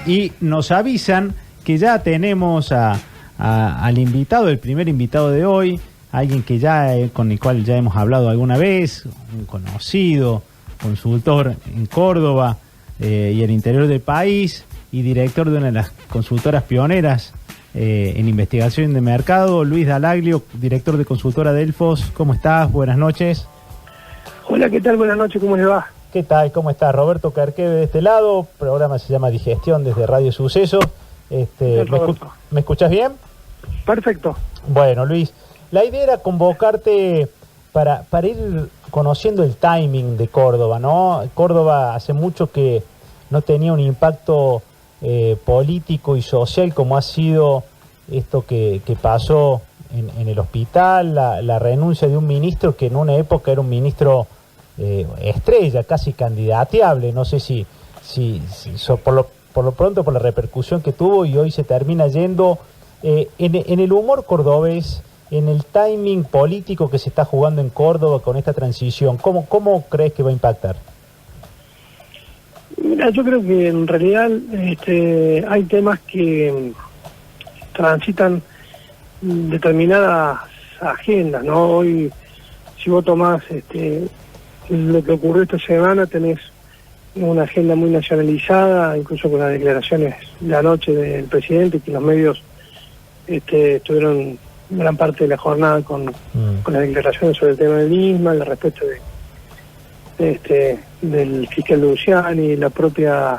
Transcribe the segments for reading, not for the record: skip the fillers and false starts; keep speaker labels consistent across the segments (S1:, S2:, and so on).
S1: y nos avisan que ya tenemos al invitado, el primer invitado de hoy, alguien que ya con el cual ya hemos hablado alguna vez, un conocido consultor en Córdoba y el interior del país, y director de una de las consultoras pioneras en investigación de mercado, Luis Dallaglio, director de consultora Delfos. ¿Cómo estás? Buenas noches.
S2: Hola, ¿qué tal? Buenas noches, ¿cómo les va?
S1: ¿Qué tal? ¿Cómo estás? Roberto Carqueve de este lado, el programa se llama Digestión desde Radio Suceso. ¿Me escuchás bien?
S2: Perfecto.
S1: Bueno, Luis, la idea era convocarte para ir conociendo el timing de Córdoba, ¿no? Córdoba hace mucho que no tenía un impacto político y social como ha sido esto que pasó en el hospital, la renuncia de un ministro que en una época era un ministro estrella, casi candidateable. No sé si por lo pronto por la repercusión que tuvo, y hoy se termina yendo en el humor cordobés, en el timing político que se está jugando en Córdoba con esta transición. ¿Cómo crees que va a impactar?
S2: Mira, yo creo que en realidad hay temas que transitan determinadas agendas, ¿no? Hoy, si vos tomás lo que ocurrió esta semana, tenés una agenda muy nacionalizada, incluso con las declaraciones de anoche del presidente, que los medios estuvieron gran parte de la jornada con las declaraciones sobre el tema del ISMA, la respuesta del fiscal Luciani, la propia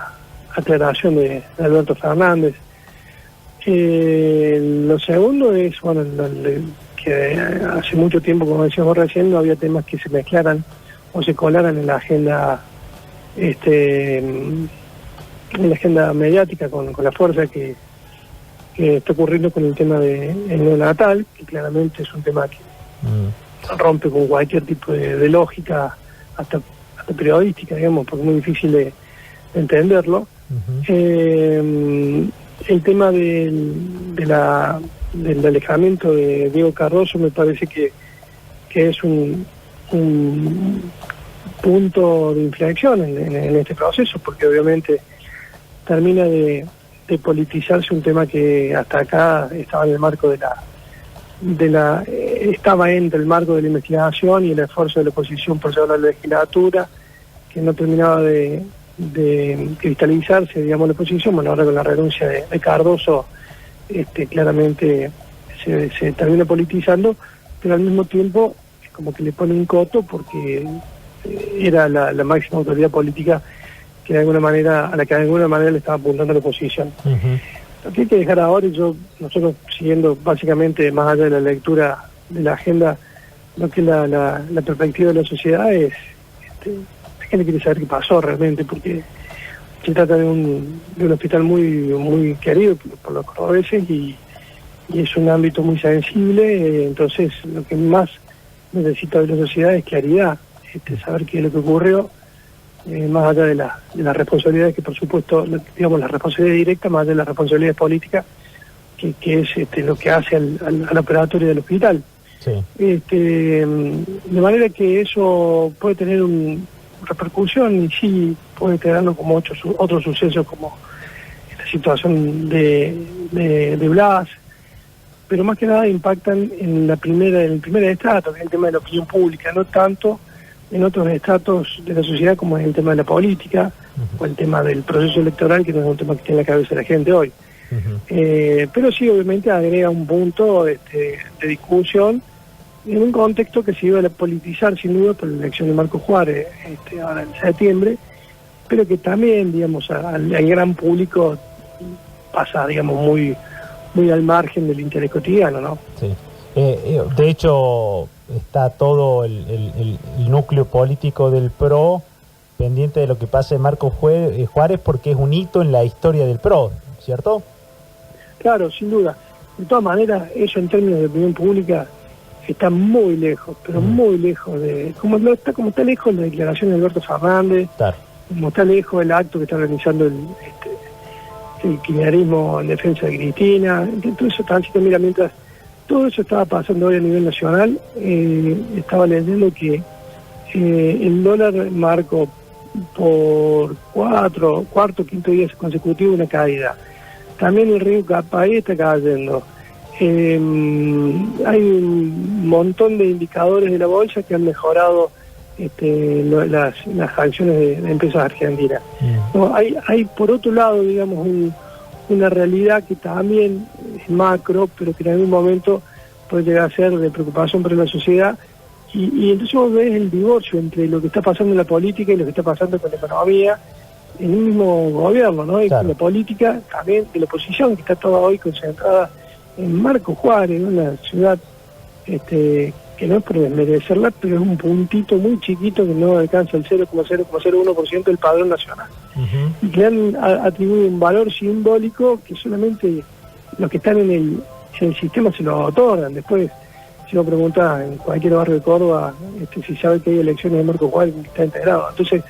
S2: aclaración de Alberto Fernández. Lo segundo es, bueno, que hace mucho tiempo, como decíamos recién, no había temas que se mezclaran o se colaran en la agenda mediática con la fuerza que está ocurriendo con el tema del neonatal, que claramente es un tema que rompe con cualquier tipo de lógica, hasta periodística, digamos, porque es muy difícil de entenderlo. El tema del alejamiento de Diego Cardoso me parece que es un punto de inflexión en este proceso, porque obviamente termina de politizarse un tema que hasta acá estaba en el marco estaba entre el marco de la investigación y el esfuerzo de la oposición por llevar a la legislatura, que no terminaba de cristalizarse, digamos, la oposición. Bueno, ahora con la renuncia de Cardoso, claramente se termina politizando, pero al mismo tiempo como que le pone un coto porque era la máxima autoridad política que de alguna manera, a la que de alguna manera le estaba apuntando la oposición. Lo que hay que dejar ahora, y nosotros siguiendo básicamente más allá de la lectura de la agenda, lo que la perspectiva de la sociedad es, la gente quiere saber qué pasó realmente, porque se trata de un hospital muy, muy querido por los cordobeses y es un ámbito muy sensible. Entonces lo que más necesita de la sociedad es claridad, saber qué es lo que ocurrió, más allá de las responsabilidades que, por supuesto, digamos, la responsabilidad directa, más allá de las responsabilidades políticas, que es lo que hace al operatorio del hospital.
S1: Sí.
S2: De manera que eso puede tener repercusión, y sí puede tenerlo como otros sucesos, como esta situación de Blas, pero más que nada impactan en el primer estrato, que es el tema de la opinión pública, no tanto en otros estratos de la sociedad como es el tema de la política o el tema del proceso electoral, que no es un tema que tiene en la cabeza la gente hoy. Pero sí, obviamente agrega un punto de discusión en un contexto que se iba a politizar sin duda por la elección de Marco Juárez ahora en septiembre, pero que también, digamos, al gran público pasa, digamos, muy, muy al margen del interés cotidiano, ¿no?
S1: Sí. De hecho, está todo el núcleo político del PRO pendiente de lo que pase en Marco Juárez, porque es un hito en la historia del PRO, ¿cierto?
S2: Claro, sin duda. De todas maneras, eso en términos de opinión pública está muy lejos, pero muy lejos como está lejos la declaración de Alberto Fernández, claro, como está lejos el acto que está organizando el kirchnerismo en defensa de Cristina. Entonces eso transita, mira, mientras todo eso estaba pasando hoy a nivel nacional, estaba leyendo que el dólar marco por cuarto, quinto día consecutivo una caída. También el río Capay está cayendo. Hay un montón de indicadores de la bolsa que han mejorado las acciones de empresas argentinas. No, hay por otro lado, digamos, una realidad que también es macro, pero que en algún momento puede llegar a ser de preocupación para la sociedad. Y entonces vos ves el divorcio entre lo que está pasando en la política y lo que está pasando con la economía en un mismo gobierno, ¿no? Y con la política también de la oposición, que está toda hoy concentrada en Marco Juárez, una ciudad que no es por desmerecerla, pero es un puntito muy chiquito que no alcanza el 0,001% del padrón nacional. Y que le han atribuido un valor simbólico que solamente los que están en el sistema se lo otorgan. Después, si uno pregunta en cualquier barrio de Córdoba si sabe que hay elecciones de Marco Juárez, que está integrado. Entonces,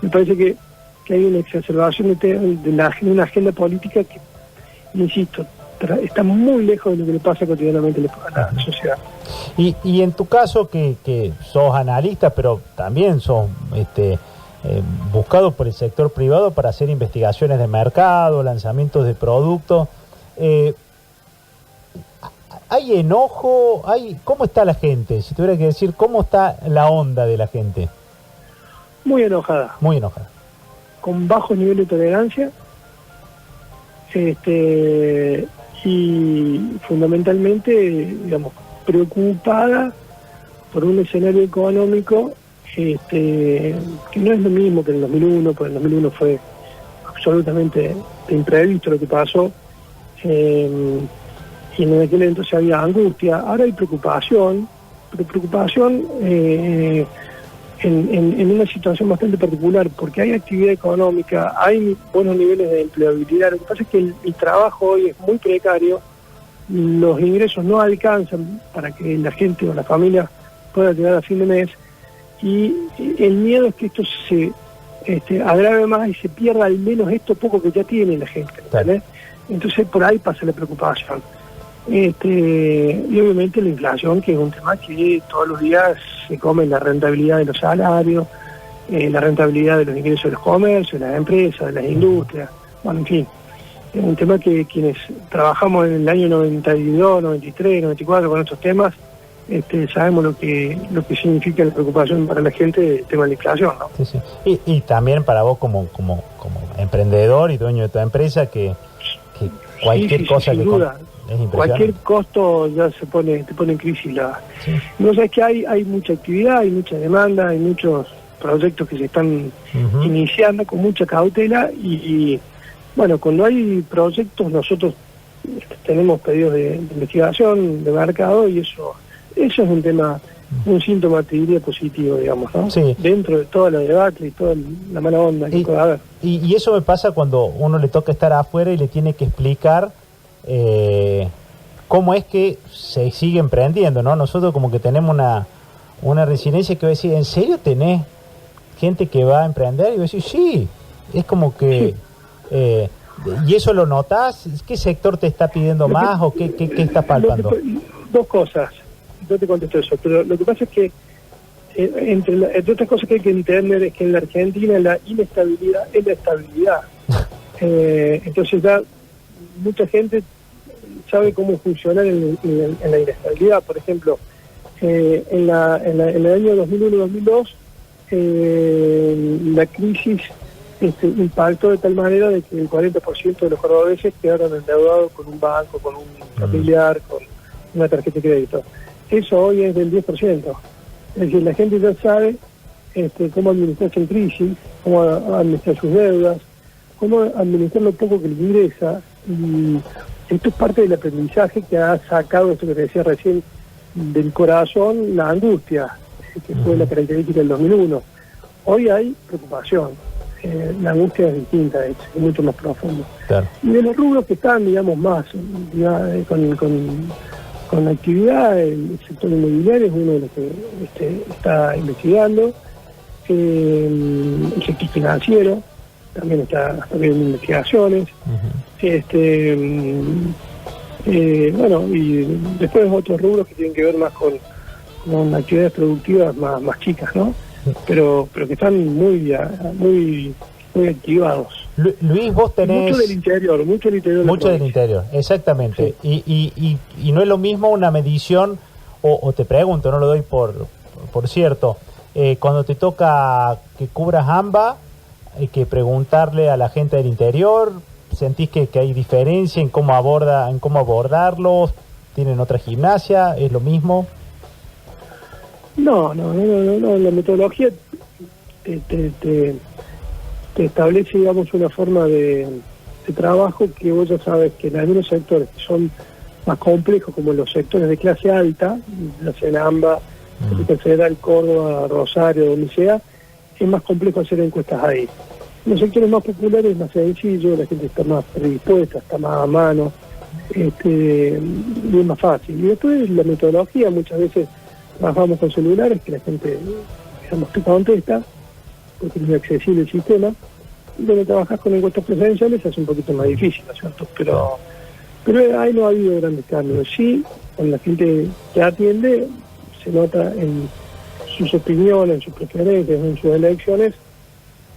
S2: me parece que hay una exacerbación de una agenda política que, insisto, está muy lejos de lo que le pasa cotidianamente a la sociedad.
S1: Y en tu caso, que sos analista, pero también sos buscado por el sector privado para hacer investigaciones de mercado, lanzamientos de productos, ¿hay enojo? ¿Cómo está la gente? Si tuviera que decir, ¿cómo está la onda de la gente?
S2: Muy enojada.
S1: Muy enojada.
S2: Con bajo nivel de tolerancia, y fundamentalmente, digamos, preocupada por un escenario económico que no es lo mismo que en el 2001, porque en el 2001 fue absolutamente imprevisto lo que pasó, y en aquel entonces había angustia. Ahora hay preocupación, pero preocupación en una situación bastante particular, porque hay actividad económica, hay buenos niveles de empleabilidad. Lo que pasa es que el trabajo hoy es muy precario, los ingresos no alcanzan para que la gente o la familia pueda llegar a fin de mes, y el miedo es que esto se agrave más y se pierda al menos esto poco que ya tiene la gente, ¿entendés? Entonces por ahí pasa la preocupación. Y obviamente la inflación, que es un tema que todos los días se come la rentabilidad de los salarios, la rentabilidad de los ingresos de los comercios, de las empresas, de las industrias. Bueno, en fin, es un tema que quienes trabajamos en el año 92, 93, 94 con estos temas, sabemos lo que significa la preocupación para la gente del tema de la inflación, ¿no?
S1: Sí, sí. Y también para vos como emprendedor y dueño de tu empresa, que cualquier cosa
S2: sin
S1: que
S2: duda. Cualquier costo ya te pone en crisis. No sé, es que hay mucha actividad, hay mucha demanda, hay muchos proyectos que se están iniciando con mucha cautela y bueno, cuando hay proyectos nosotros tenemos pedidos de investigación, de mercado, y eso es un tema, un síntoma, te diría, positivo, digamos, ¿no? Sí. Dentro de toda la debacle y toda la mala onda que puede haber.
S1: Y eso me pasa cuando uno le toca estar afuera y le tiene que explicar cómo es que se sigue emprendiendo, ¿no? Nosotros como que tenemos una resiliencia que va a decir, ¿en serio tenés gente que va a emprender? Y voy a decir, sí, es como que... Sí. ¿Y eso lo notas? ¿Qué sector te está pidiendo más o qué está palpando?
S2: Dos cosas, yo te contesto eso, pero lo que pasa es que entre otras cosas que hay que entender es que en la Argentina la inestabilidad es la estabilidad. Entonces ya mucha gente sabe cómo funcionar en la inestabilidad. Por ejemplo, en el año 2001-2002 la crisis impactó de tal manera de que el 40% de los cordobeses quedaron endeudados con un banco, con un familiar, con una tarjeta de crédito. Eso hoy es del 10%. Es decir, la gente ya sabe cómo administrarse en crisis, cómo administrar sus deudas, cómo administrar lo poco que le ingresa. Y esto es parte del aprendizaje que ha sacado, esto que te decía recién, del corazón, la angustia, que fue la característica del 2001. Hoy hay preocupación. La angustia es distinta, es mucho más profunda. Claro. Y de los rubros que están, digamos, más con actividad, el sector inmobiliario es uno de los que está investigando, el sector financiero también está haciendo investigaciones, bueno, y después otros rubros que tienen que ver más con actividades productivas más chicas, ¿no? pero que están muy activados.
S1: Luis, vos tenés...
S2: Mucho del interior.
S1: Mucho del interior, exactamente.
S2: Sí.
S1: Y no es lo mismo una medición, o te pregunto, no lo doy por cierto, cuando te toca que cubras AMBA, hay que preguntarle a la gente del interior, ¿sentís que hay diferencia en cómo abordarlos? ¿Tienen otra gimnasia? ¿Es lo mismo?
S2: No, la metodología te establece, digamos, una forma de trabajo que vos ya sabes que en algunos sectores que son más complejos, como los sectores de clase alta, ya sea en AMBA, Capital Federal, Córdoba, Rosario, donde sea, es más complejo hacer encuestas ahí. En los sectores más populares es más sencillo, la gente está más predispuesta, está más a mano, y es más fácil. Y después la metodología, muchas veces trabajamos con celulares, que la gente, digamos, te contesta, porque es muy accesible el sistema, y cuando trabajas con encuestas presenciales es un poquito más difícil, ¿no es cierto? Pero ahí no ha habido grandes cambios. Sí, con la gente que atiende, se nota en sus opiniones, en sus preferencias, en sus elecciones,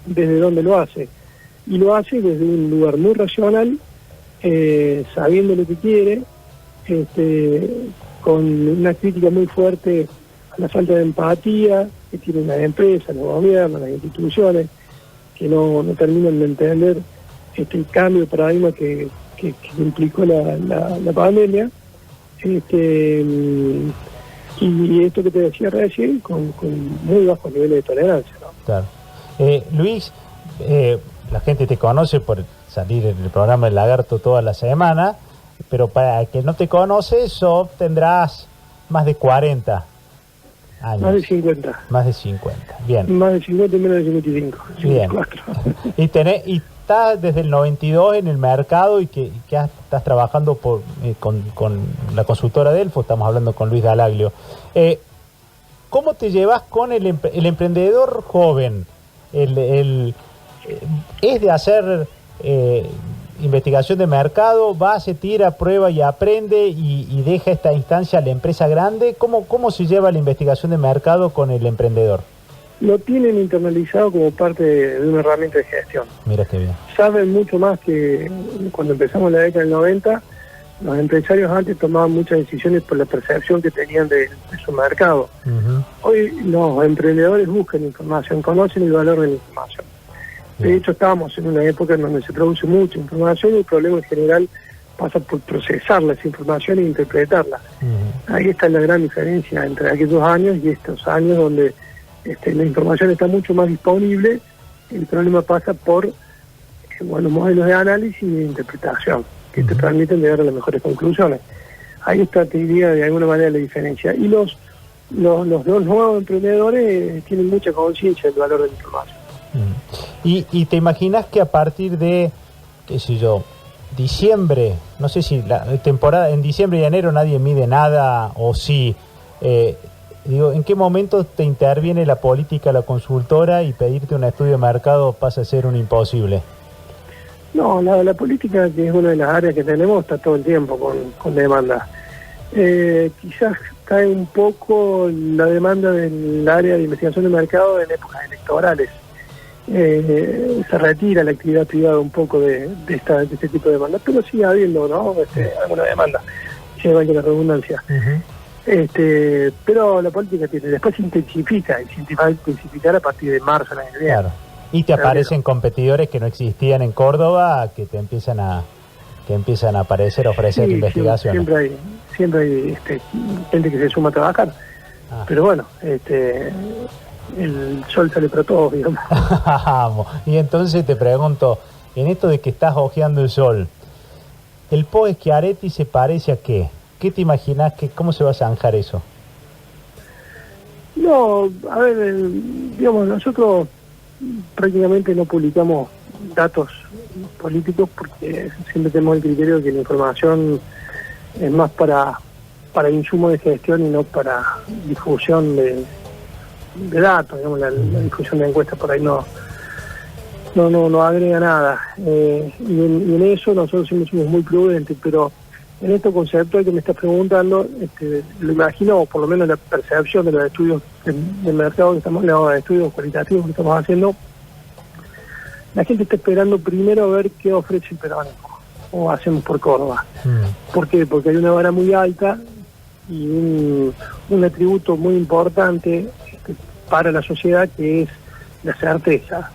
S2: desde dónde lo hace. Y lo hace desde un lugar muy racional, sabiendo lo que quiere, con una crítica muy fuerte a la falta de empatía que tienen las empresas, los gobiernos, las instituciones, que no terminan de entender el cambio de paradigma que implicó la pandemia, y esto que te decía recién, con muy bajos niveles de tolerancia, ¿no?
S1: Claro. Luis, la gente te conoce por salir en el programa El Lagarto toda la semana, pero para el que no te conoce, tendrás más de 40 años.
S2: Más de 50.
S1: Más de 50, bien.
S2: Más de 50 y menos de 55.
S1: Bien. 54. Y estás desde el 92 en el mercado y que estás trabajando con la consultora Delfo, estamos hablando con Luis Dallaglio. ¿Cómo te llevas con el emprendedor joven? ¿Es de hacer investigación de mercado, va, se tira, prueba y aprende y deja esta instancia a la empresa grande? ¿Cómo se lleva la investigación de mercado con el emprendedor?
S2: Lo tienen internalizado como parte de una herramienta de gestión.
S1: Mira qué bien.
S2: Saben mucho más que cuando empezamos en la década del 90, los empresarios antes tomaban muchas decisiones por la percepción que tenían de su mercado. Hoy los emprendedores buscan información, conocen el valor de la información. De hecho, estamos en una época en donde se produce mucha información y el problema en general pasa por procesarla esa información e interpretarla. Ahí está la gran diferencia entre aquellos años y estos años donde la información está mucho más disponible. El problema pasa por modelos de análisis y de interpretación que te permiten llegar a las mejores conclusiones. Ahí está, te diría, de alguna manera la diferencia. Y los nuevos emprendedores tienen mucha conciencia del valor de la información.
S1: ¿Y te imaginas que a partir de, qué sé yo, diciembre, no sé si la temporada, en diciembre y enero nadie mide nada, o sí, ¿en qué momento te interviene la política, la consultora, y pedirte un estudio de mercado pasa a ser un imposible?
S2: No, la política, que es una de las áreas que tenemos, está todo el tiempo con demanda. Quizás cae un poco la demanda del área de investigación de mercado en épocas electorales. Se retira la actividad privada un poco de este tipo de demanda, pero sigue habiendo, ¿no? Alguna demanda, que vaya la redundancia. Pero la política después se intensifica, y se va a intensificar a partir de marzo del año que viene. Claro.
S1: Y te aparecen competidores que no existían en Córdoba, que te empiezan a aparecer, a ofrecer investigaciones.
S2: Siempre hay gente que se suma a trabajar. Pero bueno, el sol sale para todos, digamos.
S1: Y entonces te pregunto, en esto de que estás ojeando el sol, ¿el POE Schiaretti se parece a qué? ¿Qué te imaginas? ¿Cómo se va a zanjar eso?
S2: No, a ver, digamos, nosotros prácticamente no publicamos datos políticos porque siempre tenemos el criterio de que la información es más para insumo de gestión y no para difusión de datos. Digamos, la difusión de encuestas por ahí no agrega nada, y en eso nosotros siempre somos muy prudentes, pero en este concepto que me estás preguntando, lo imagino, o por lo menos la percepción de los estudios del mercado que estamos, los estudios cualitativos que estamos haciendo, la gente está esperando primero a ver qué ofrece el peronismo, o hacemos por Córdoba. ¿Por qué? Porque hay una vara muy alta y un atributo muy importante para la sociedad, que es la certeza.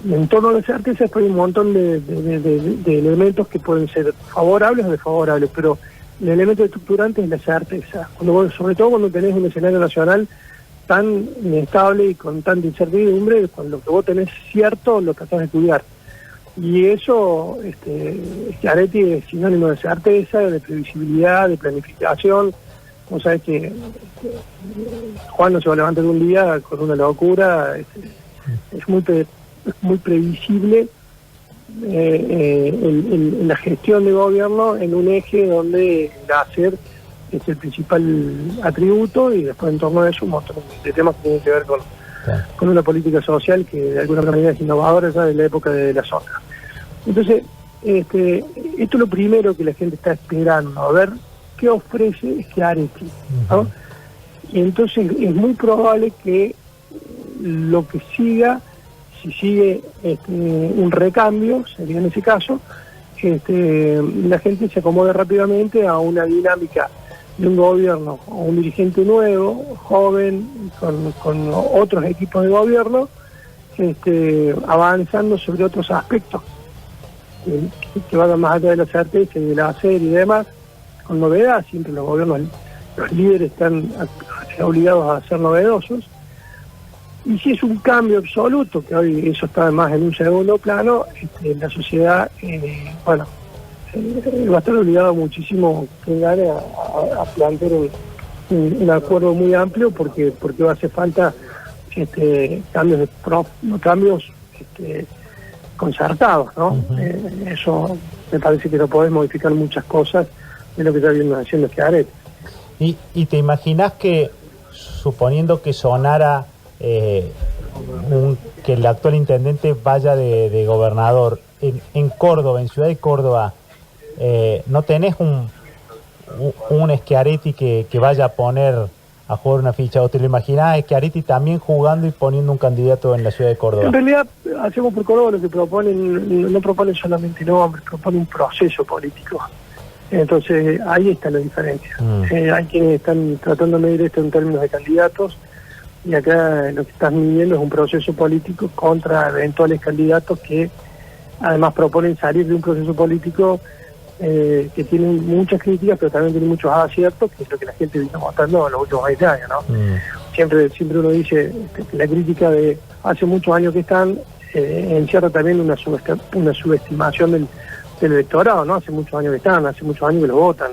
S2: En torno a la certeza hay un montón de elementos que pueden ser favorables o desfavorables, pero el elemento estructurante es la certeza. Sobre todo cuando tenés un escenario nacional tan inestable y con tanta incertidumbre, con lo que vos tenés cierto lo tratás de estudiar. Y eso, Schiaretti es sinónimo de certeza, de previsibilidad, de planificación. Vos sabés que Juan no se va a levantar un día con una locura, es muy previsible la gestión de gobierno en un eje donde el hacer es el principal atributo, y después en torno a eso un montón de temas que tienen que ver con una política social que de alguna manera es innovadora ya de la época de la zona. Entonces, esto es lo primero que la gente está esperando, a ver qué ofrece Schiaretti, ¿no? Y entonces es muy probable que lo que siga, si sigue un recambio, sería en ese caso, la gente se acomode rápidamente a una dinámica de un gobierno o un dirigente nuevo, joven, con otros equipos de gobierno, avanzando sobre otros aspectos que vayan más allá de la certeza y del hacer y demás, con novedad. Siempre los gobiernos, los líderes están obligados a ser novedosos. Y si es un cambio absoluto, que hoy eso está además en un segundo plano, la sociedad, va a estar obligado muchísimo a plantear un acuerdo muy amplio, porque va a hacer falta cambios concertados, ¿no? Eso me parece que no podés modificar muchas cosas de lo que está viendo haciendo Schiaretti.
S1: ¿Y te imaginas que, suponiendo que sonara que el actual intendente vaya de gobernador en Córdoba, en Ciudad de Córdoba, no tenés un Schiaretti que vaya a poner a jugar una ficha, o te lo imaginás Schiaretti también jugando y poniendo un candidato en la Ciudad de Córdoba?
S2: En realidad, hacemos por Córdoba lo que proponen, no proponen solamente nombres, proponen un proceso político. Entonces ahí está la diferencia. Hay quienes están tratando de medir esto en términos de candidatos, y acá lo que estás midiendo es un proceso político contra eventuales candidatos que además proponen salir de un proceso político que tiene muchas críticas, pero también tiene muchos aciertos, que es lo que la gente viene mostrando en los últimos 20 años, ¿no? Siempre uno dice que la crítica de hace muchos años que están encierra también una subestimación del electorado, ¿no? Hace muchos años que están, hace muchos años que lo votan.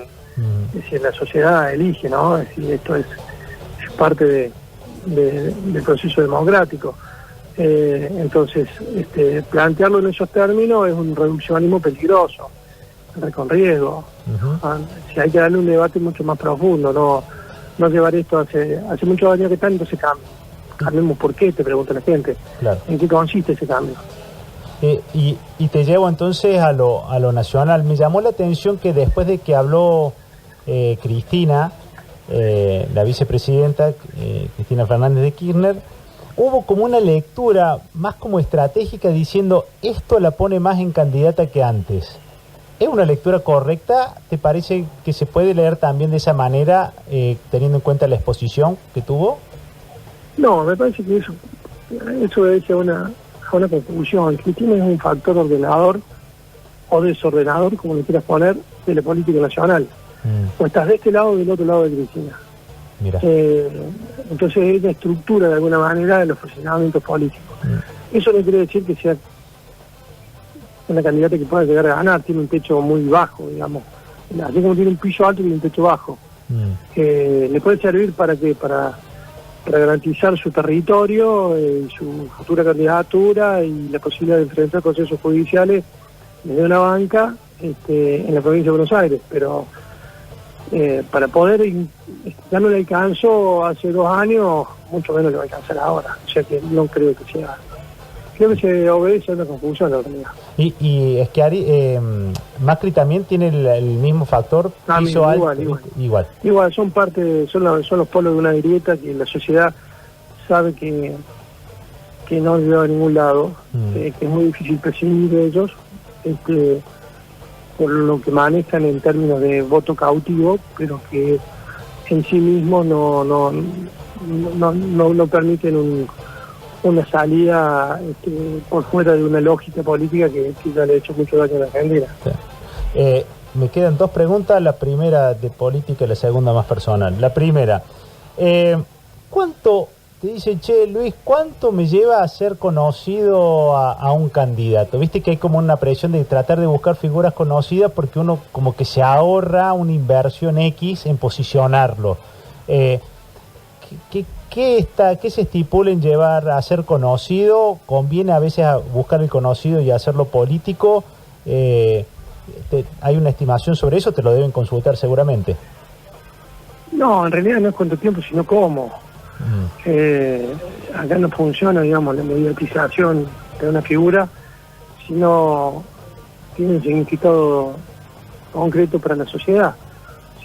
S2: Es decir, la sociedad elige, ¿no? Es decir, esto es parte del proceso democrático. Entonces, plantearlo en esos términos es un reduccionismo peligroso, con riesgo. Si hay que darle un debate mucho más profundo, no llevar esto hace muchos años que están, entonces cambiemos por qué, te pregunta la gente. Claro. ¿En qué consiste ese cambio?
S1: Y te llevo entonces a lo nacional. Me llamó la atención que después de que habló Cristina, la vicepresidenta Cristina Fernández de Kirchner, hubo como una lectura más como estratégica diciendo esto la pone más en candidata que antes. ¿Es una lectura correcta? ¿Te parece que se puede leer también de esa manera, teniendo en cuenta la exposición que tuvo?
S2: No, me parece que eso debe ser una conclusión. Cristina es un factor ordenador o desordenador, como le quieras poner, de la política nacional. O estás de este lado o del otro lado de Cristina.
S1: Mira.
S2: Entonces ella estructura de alguna manera los funcionamientos políticos. Eso no quiere decir que sea una candidata que pueda llegar a ganar. Tiene un techo muy bajo, digamos. Así como tiene un piso alto, tiene un techo bajo. Le puede servir para garantizar su territorio, su futura candidatura y la posibilidad de enfrentar procesos judiciales desde una banca en la provincia de Buenos Aires, pero para poder, ya no le alcanzó hace 2 años, mucho menos le va a alcanzar ahora, o sea que no creo que sea Creo que se obedece a una confusión en realidad.
S1: Y es que Macri también tiene el mismo factor, piso alto.
S2: Igual, son los polos de una grieta que la sociedad sabe que no lleva a ningún lado, que es muy difícil prescindir de ellos, por lo que manejan en términos de voto cautivo, pero que en sí mismos no permiten una salida por fuera de una lógica política que ya le ha hecho mucho daño a la Argentina.
S1: Sí. Me quedan dos preguntas, la primera de política y la segunda más personal. La primera, ¿cuánto te dice, che, Luis, cuánto me lleva a ser conocido a un candidato? Viste que hay como una presión de tratar de buscar figuras conocidas porque uno como que se ahorra una inversión X en posicionarlo. ¿Qué se estipula en llevar a ser conocido? ¿Conviene a veces a buscar el conocido y hacerlo político? ¿Hay una estimación sobre eso? Te lo deben consultar seguramente.
S2: No, en realidad no es cuánto tiempo, sino cómo. Acá no funciona, digamos, la mediatización de una figura, sino tiene un significado concreto para la sociedad,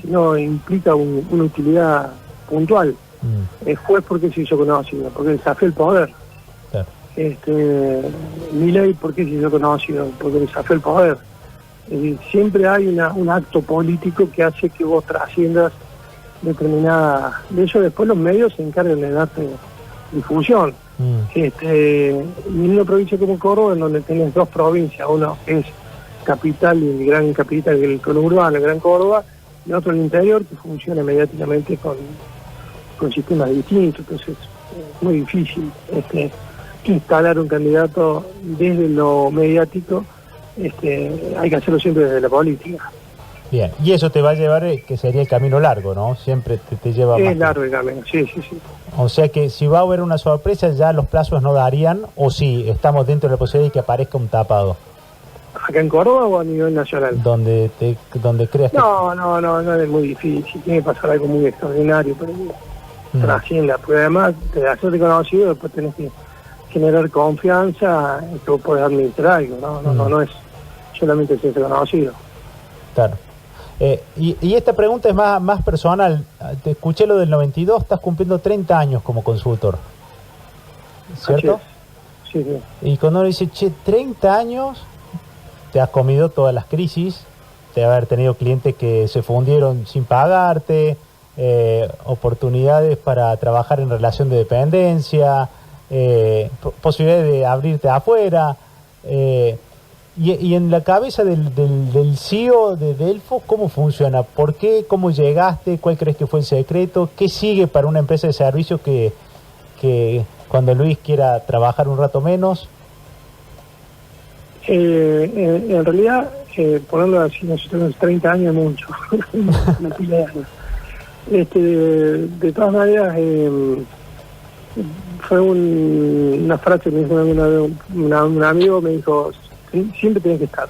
S2: sino implica una utilidad puntual. Fue porque se hizo conocido, porque desafió el poder. Claro. Milei, ¿por qué se hizo conocido? Porque desafió el poder. Siempre hay un acto político que hace que vos trasciendas determinada. De eso después los medios se encargan de darte difusión. Y en una provincia como Córdoba, en donde tenés dos provincias, uno es capital y gran capital, el conurbano, el Gran Córdoba, y otro el interior, que funciona mediáticamente con sistemas distintos. Entonces es muy difícil instalar un candidato desde lo mediático. Hay que hacerlo siempre desde la política.
S1: Bien, y eso te va a llevar, que sería el camino largo, ¿no? Siempre te lleva más.
S2: Es largo el camino, sí.
S1: O sea que si va a haber una sorpresa, ya los plazos no darían, o si estamos dentro de la posibilidad de que aparezca un tapado.
S2: ¿Acá en Córdoba o a nivel nacional?
S1: Donde creas que...
S2: No, es muy difícil, tiene que pasar algo muy extraordinario, pero trascienda, porque además de hacerte conocido, después tenés que generar confianza y que vos podés administrar algo, no es solamente ser conocido.
S1: Claro. Y esta pregunta es más personal. Te escuché lo del 92, estás cumpliendo 30 años como consultor, ¿cierto?
S2: Sí.
S1: Y cuando uno dice, che, 30 años, te has comido todas las crisis, de haber tenido clientes que se fundieron sin pagarte, oportunidades para trabajar en relación de dependencia, posibilidades de abrirte afuera, y en la cabeza del CEO de Delfos, ¿cómo funciona? ¿Por qué? ¿Cómo llegaste? ¿Cuál crees que fue el secreto? ¿Qué sigue para una empresa de servicios que cuando Luis quiera trabajar un rato menos?
S2: En realidad, ponerlo así, nosotros 30 años es mucho, una pila de años. De todas maneras, fue una frase que me dijo un amigo, me dijo, siempre tenés que estar.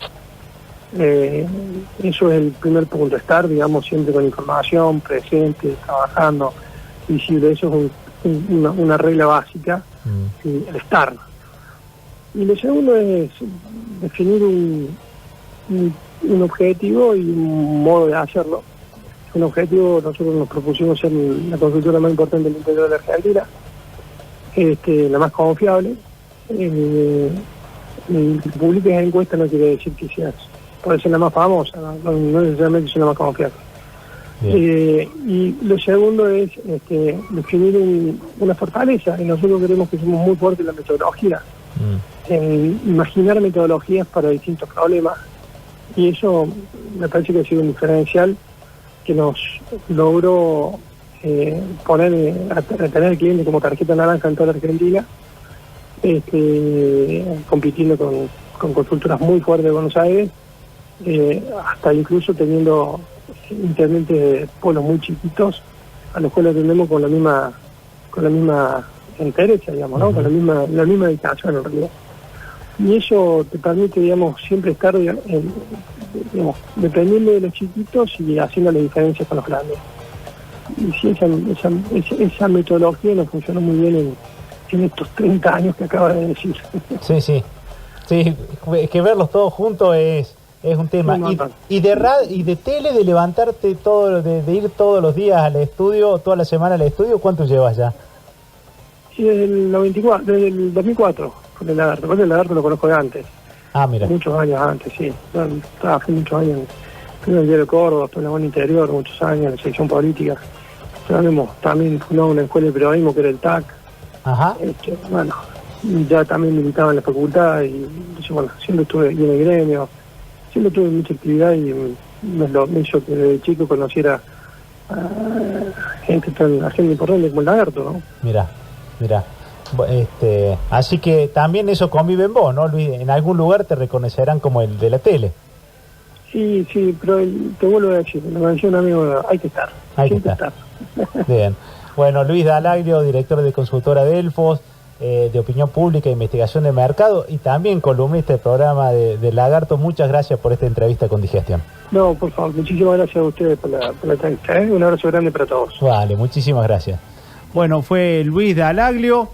S2: Eso es el primer punto, estar, digamos, siempre con información, presente, trabajando, visible. Eso es una regla básica, el estar. Y lo segundo es definir un objetivo y un modo de hacerlo. Un objetivo, nosotros nos propusimos ser la consultora más importante del interior de la Argentina, la más confiable. Que publiques encuestas no quiere decir que seas, puede ser la más famosa, no necesariamente ser la más confiable. Y lo segundo es definir una fortaleza, y nosotros creemos que somos muy fuertes en la metodología, en imaginar metodologías para distintos problemas, y eso me parece que ha sido un diferencial que nos logró tener clientes como tarjeta naranja en toda la Argentina, compitiendo con consultoras muy fuertes de Buenos Aires, hasta incluso teniendo intendentes de pueblos muy chiquitos a los cuales atendemos con la misma entereza, digamos, ¿no? Con la misma dedicación en realidad. Y eso te permite, digamos, siempre estar dependiendo de los chiquitos y haciendo las diferencias con los grandes. Y si esa metodología nos funcionó muy bien en estos 30 años que acaba de decir.
S1: Sí, sí. Sí, que verlos todos juntos es un tema. Y de tele, de levantarte de ir todos los días al estudio, toda la semana al estudio, ¿cuánto llevas ya?
S2: Sí, desde el 2004, con el Lagarto. Con el Lagarto lo conozco de antes.
S1: Ah, mira.
S2: Muchos años antes, sí. Trabajé muchos años en el Diario de Córdoba, estuve en la Buena Interior, muchos años en la sección política. También fundamos una escuela de periodismo que era el TAC.
S1: Ajá.
S2: Bueno, ya también militaba en la facultad y entonces, bueno, siempre estuve ahí en el gremio, siempre tuve mucha actividad y me hizo que desde chico conociera a gente importante como el Lagarto, ¿no?
S1: Mira. Así que también eso convive en vos, ¿no, Luis? En algún lugar te reconocerán como el de la tele.
S2: Sí, pero te vuelvo a decir, me decía un amigo, hay que estar.
S1: Hay que estar. Bien. Bueno, Luis D'Alagrio, director de Consultora Delfos, de Opinión Pública e Investigación de Mercado, y también columnista del programa de Lagarto. Muchas gracias por esta entrevista con Digestión.
S2: No, por favor, muchísimas gracias a ustedes por la entrevista. Un abrazo grande para todos.
S1: Vale, muchísimas gracias.
S3: Bueno, fue Luis D'Alagrio.